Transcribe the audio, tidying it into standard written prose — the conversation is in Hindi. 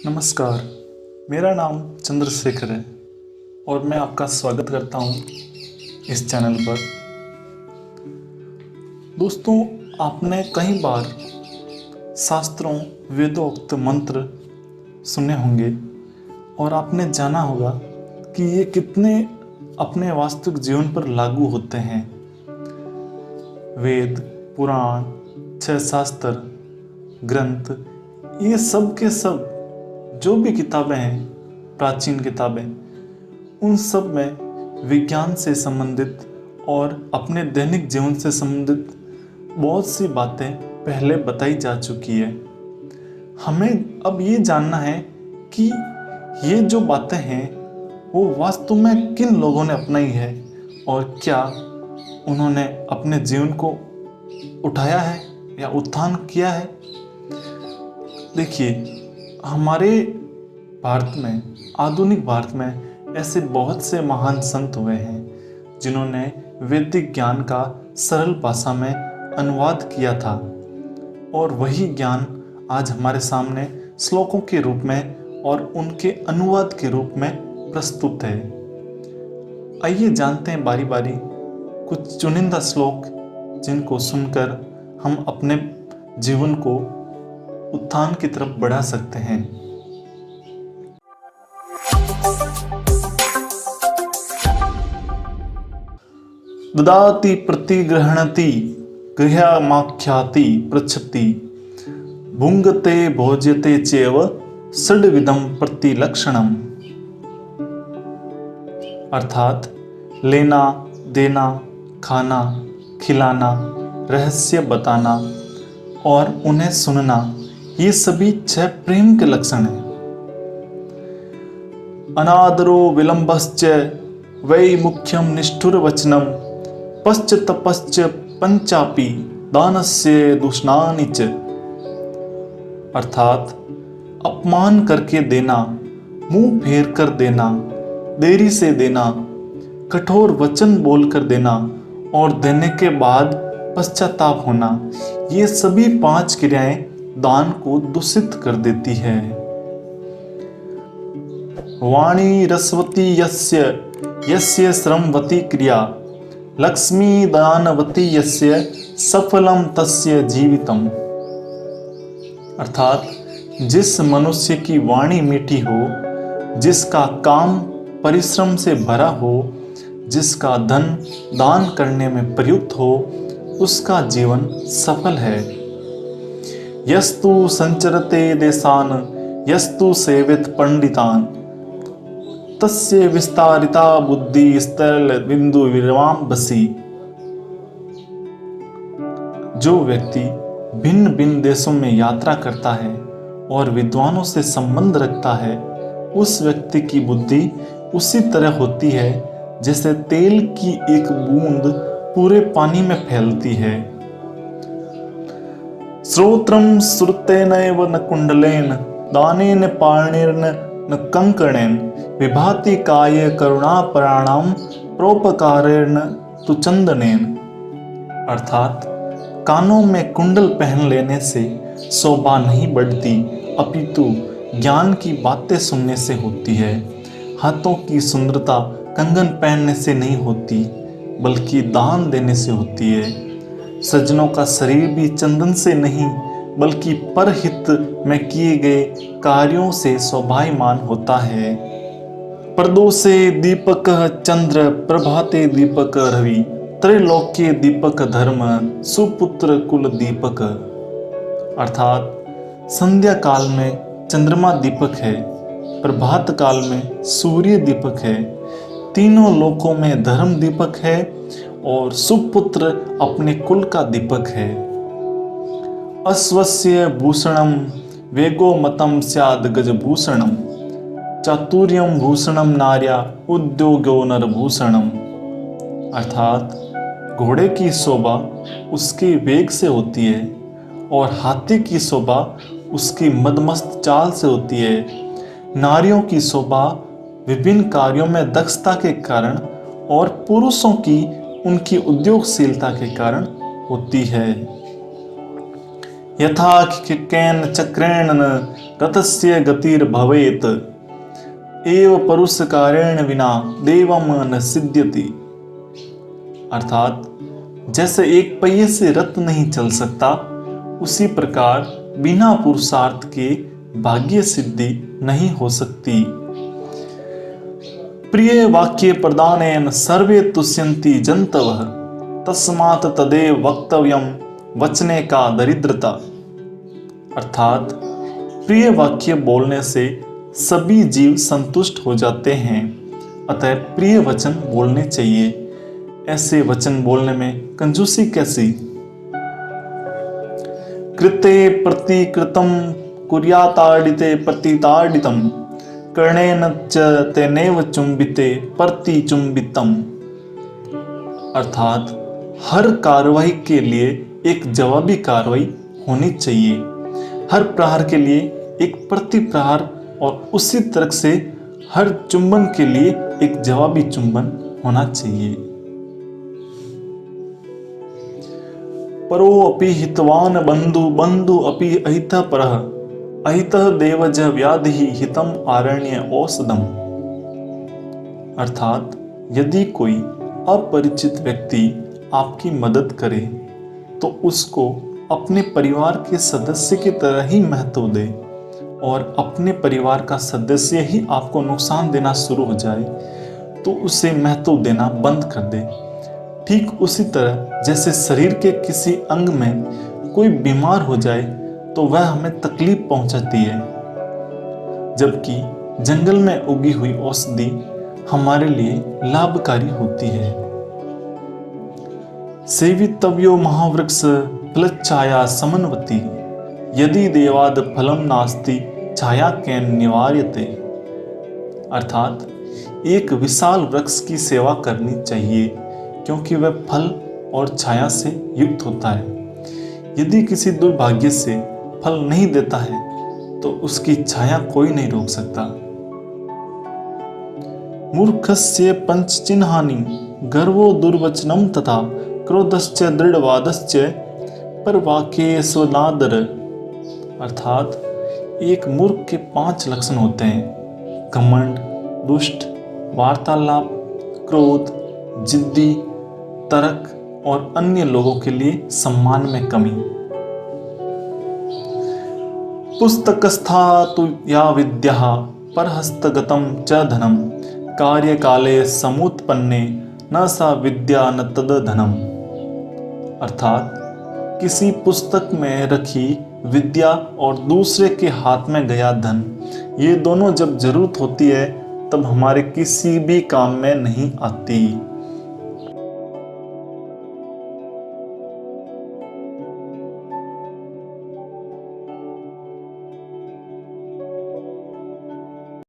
नमस्कार, मेरा नाम चंद्रशेखर है और मैं आपका स्वागत करता हूँ इस चैनल पर। दोस्तों, आपने कई बार शास्त्रों वेदोक्त मंत्र सुने होंगे और आपने जाना होगा कि ये कितने अपने वास्तविक जीवन पर लागू होते हैं। वेद, पुराण, 6 शास्त्र, ग्रंथ, ये सब के सब जो भी किताबें हैं, प्राचीन किताबें, उन सब में विज्ञान से संबंधित और अपने दैनिक जीवन से संबंधित बहुत सी बातें पहले बताई जा चुकी है। हमें अब ये जानना है कि ये जो बातें हैं वो वास्तव में किन लोगों ने अपनाई है और क्या उन्होंने अपने जीवन को उठाया है या उत्थान किया है। देखिए, हमारे भारत में, आधुनिक भारत में ऐसे बहुत से महान संत हुए हैं जिन्होंने वैदिक ज्ञान का सरल भाषा में अनुवाद किया था और वही ज्ञान आज हमारे सामने श्लोकों के रूप में और उनके अनुवाद के रूप में प्रस्तुत है। आइए जानते हैं बारी बारी कुछ चुनिंदा श्लोक जिनको सुनकर हम अपने जीवन को उत्थान की तरफ बढ़ा सकते हैं। ददाति प्रतिगृह्णति गृह्यमाख्याति पृच्छति भुंगते भोज्यते चैव षड्विधं प्रतिलक्षणम्। अर्थात लेना, देना, खाना, खिलाना, रहस्य बताना और उन्हें सुनना, ये सभी 6 प्रेम के लक्षण हैं। अनादरो विलंबश्च वै मुख्यम निष्ठुर वचनम पश्च पंचापि दानस्य दुष्णानि च। अर्थात अपमान करके देना, मुंह फेर कर देना, देरी से देना, कठोर वचन बोलकर देना और देने के बाद पश्चाताप होना, ये सभी 5 क्रियाएं दान को दूषित कर देती है। वाणी रसवती यस्य यस्य श्रमवती क्रिया लक्ष्मी दानवती यस्य सफलम तस्य जीवितम। अर्थात जिस मनुष्य की वाणी मीठी हो, जिसका काम परिश्रम से भरा हो, जिसका धन दान करने में प्रयुक्त हो, उसका जीवन सफल है। यस्तु संचरते देशान यस्तु सेवित पंडितान तस्य विस्तारिता बुद्धि स्थल बिंदु विराम बसी। जो व्यक्ति भिन्न भिन्न देशों में यात्रा करता है और विद्वानों से संबंध रखता है, उस व्यक्ति की बुद्धि उसी तरह होती है जैसे तेल की एक बूंद पूरे पानी में फैलती है। श्रोत्रम श्रुतेनैव न कुंडलेन दानेन पाणिर्न न कंकणेन विभाति काय करुणापराणाम प्रोपकारेण तु चंदनेन। अर्थात कानों में कुंडल पहन लेने से शोभा नहीं बढ़ती, अपितु ज्ञान की बातें सुनने से होती है। हाथों की सुंदरता कंगन पहनने से नहीं होती, बल्कि दान देने से होती है। सज्जनों का शरीर भी चंदन से नहीं, बल्कि परहित में किए गए कार्यों से शोभायमान होता है। प्रदोषे दीपक चंद्र प्रभाते दीपक रवि त्रैलोक्य दीपक धर्म सुपुत्र कुल दीपक। अर्थात संध्या काल में चंद्रमा दीपक है, प्रभात काल में सूर्य दीपक है, तीनों लोकों में धर्म दीपक है और सुपुत्र अपने कुल का दीपक है। अश्वस्य भूषणम वेगो मतम स्याद गजभूषणम चातुर्यम भूषणम नार्या उद्योगो नरभूषणम। अर्थात घोड़े की शोभा उसके वेग से होती है और हाथी की शोभा उसकी मदमस्त चाल से होती है। नारियों की शोभा विभिन्न कार्यों में दक्षता के कारण और पुरुषों की उनकी उद्योगशीलता के कारण होती है। यथा केन चक्रेण न रथस्य गतिर्भवेत् एव परुषकारेण विना देवम न सिद्ध्यति। अर्थात जैसे एक पहिए से रथ नहीं चल सकता, उसी प्रकार बिना पुरुषार्थ के भाग्य सिद्धि नहीं हो सकती। प्रिय वाक्य प्रदानेन सर्वे तुष्यन्ति जन्तवः तस्मात् तदेव वक्तव्यम वचने का दरिद्रता। अर्थात प्रिय वाक्य बोलने से सभी जीव संतुष्ट हो जाते हैं, अतः प्रिय वचन बोलने चाहिए। ऐसे वचन बोलने में कंजूसी कैसी। कृते प्रतिकृतं कुर्याताडिते प्रतिताडितं कर्णेन च तेनेव चुंबिते प्रतिचुंबितम। अर्थात हर कार्रवाई के लिए एक जवाबी कार्रवाई होनी चाहिए, हर प्रहार के लिए एक प्रति प्रहार, और उसी तरह से हर चुंबन के लिए एक जवाबी चुंबन होना चाहिए। परो अपि हितवान बंधु बंधु अपि अहितः परः अहितः देवज व्याधि हितम आरण्य औषधम। अर्थात यदि कोई अपरिचित व्यक्ति आपकी मदद करे तो उसको अपने परिवार के सदस्य की तरह ही महत्व दे, और अपने परिवार का सदस्य ही आपको नुकसान देना शुरू हो जाए तो उसे महत्व देना बंद कर दे। ठीक उसी तरह जैसे शरीर के किसी अंग में कोई बीमार हो जाए तो वह हमें तकलीफ पहुंचाती है, जबकि जंगल में उगी हुई औषधि हमारे लिए लाभकारी होती है। सेवितव्यो महावृक्ष फलच्छाया समन्वती यदि देवाद फलम नास्ति छाया कैन निवार्यते। अर्थात एक विशाल वृक्ष की सेवा करनी चाहिए, क्योंकि वह फल और छाया से युक्त होता है। यदि किसी दुर्भाग्य से फल नहीं देता है तो उसकी छाया कोई नहीं रोक सकता। मूर्खस्य पंचचिन्हानि गर्वो दुर्वचनम तथा क्रोधश्च दृढ़वादश्च परवाक्ये स्वनादर। अर्थात एक मूर्ख के 5 लक्षण होते हैं: घमंड, दुष्ट, वार्तालाप, क्रोध, जिद्दी, तर्क और अन्य लोगों के लिए सम्मान में कमी। पुस्तकस्था तु या विद्या परहस्तगतं च धनम कार्यकाले समुत्पन्ने न सा विद्या न तद धनम। अर्थात किसी पुस्तक में रखी विद्या और दूसरे के हाथ में गया धन, ये दोनों जब जरूरत होती है तब हमारे किसी भी काम में नहीं आती।